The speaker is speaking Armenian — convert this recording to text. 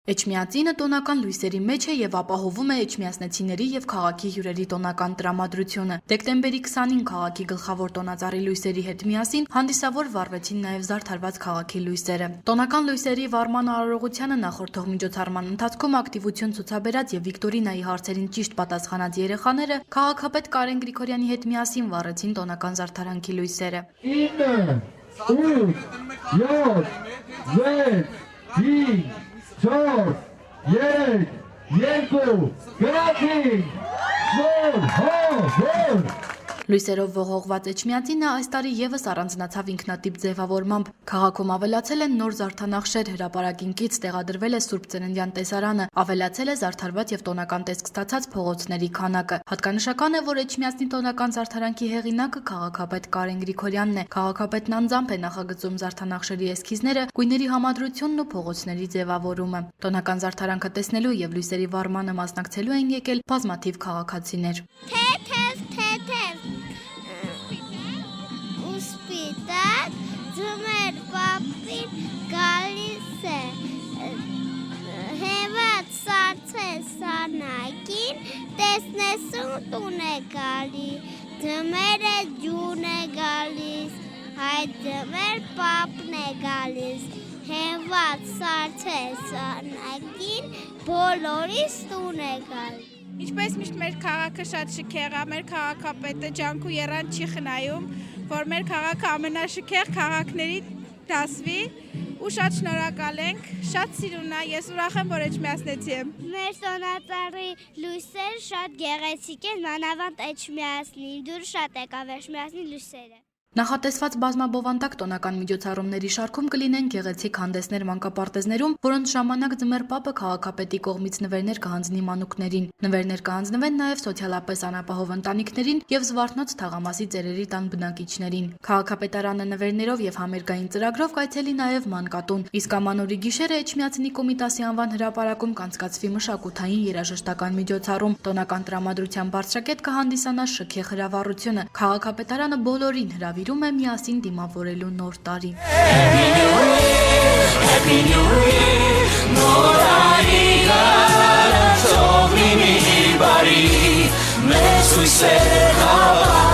Էջմիածինը տոնական լույսերի մեջ է և ապահովում է էջմիածնեցիների և քաղաքի հյուրերի տոնական տրամադրությունը։ Դեկտեմբերի 20-ին քաղաքի գլխավոր տոնածառի լույսերի հետ միասին հանդիսավոր վառվեցին նաև զարդարված քաղաքի լույսերը։ Տոնական լույսերի վառման արարողությանը նախորդող միջոցառման ընթացքում ակտիվություն ցուցաբերած և Վիկտորինայի հարցերին ճիշտ պատասխանած երեխաները քաղաքապետ Կարեն Գրիգորյանի հետ միասին վառեցին տոնական զարդարանքի լույսերը։ 4, 3, 2, գրացին, Լույսերով ողողված Էջմիածինը այս տարի ևս առանձնացավ ինքնատիպ ձևավորմամբ։ Քաղաքում ավելացել են նոր զարդանախշեր, հրապարակին կից տեղադրվել է Սուրբ Ծննդյան տեսարանը, ավելացել է զարդարված և տոնական տեսք ստացած փողոցների քանակը։ Հատկանշական է, որ Էջմիածնի տոնական զարդարանքի հեղինակը քաղաքապետ Կարեն Գրիգորյանն է։ Քաղաքապետն անձամբ է նախագծում զարդանախշերի էսքիզները, գույների համադրությունն ու փողոցների ձևավորումը։ Տոնական զարդարանքը տեսնելու և լույսերի վառմանը մասնակցելու են եկել բազմաթիվ քաղաքացիներ։ Ձմեր պապին գալիս է, հեված սարցե սանակին, տեսնեսուն տուն է գալիս, ձմերը ջուն է գալիս, հայ ձմեր պապն է գալիս, հեված սարցե սանակին, բոլորիս տուն է գալիս։ Ինչպես միշտ մեր քաղաքը շատ շքեղ է, մեր քաղաքապետը ջանք ու եռան չի խնայում, որ մեր քաղաքը ամենաշքեղ քաղաքների դասվի ու շատ շնորհակալ ենք, շատ սիրուն է, ես ուրախ եմ, որ էջմիածնեցի եմ։ Մեր տոնածառի լույսերը շատ գեղեցիկ են, մանավանդ Էջմիածնի, դուր շատ եկավ Էջմիածնի լույսերը։ Նախատեսված բազմաբովանդակ տոնական միջոցառումների շարքում կլինեն գեղեցիկ հանդեսներ մանկապարտեզներում, որոնց ժամանակ ձմեր պապը քաղաքապետի կողմից նվերներ կհանձնի մանուկներին։ Նվերներ կհանձնվեն նաև սոցիալապես անապահով ընտանիքներին և Զվարթնոց թաղամասի ծերերի տան բնակիչներին։ Քաղաքապետարանը նվերներով և համերգային ծրագրով կայցելի նաև մանկատուն, իսկ ամանորի գիշերը Էջմիածնի Կոմիտասի անվան հրապարակում կանցկացվի մշակութային երաժշտական միջոցառում։ Տոնական տրամադրության բարձրակետ կհանդիսանա շքեղ հրավառությունը։ Քաղաքապետարանը բոլորին հրավիրում է միասին դիմավորելու նոր տարի։ Մեր հույսերը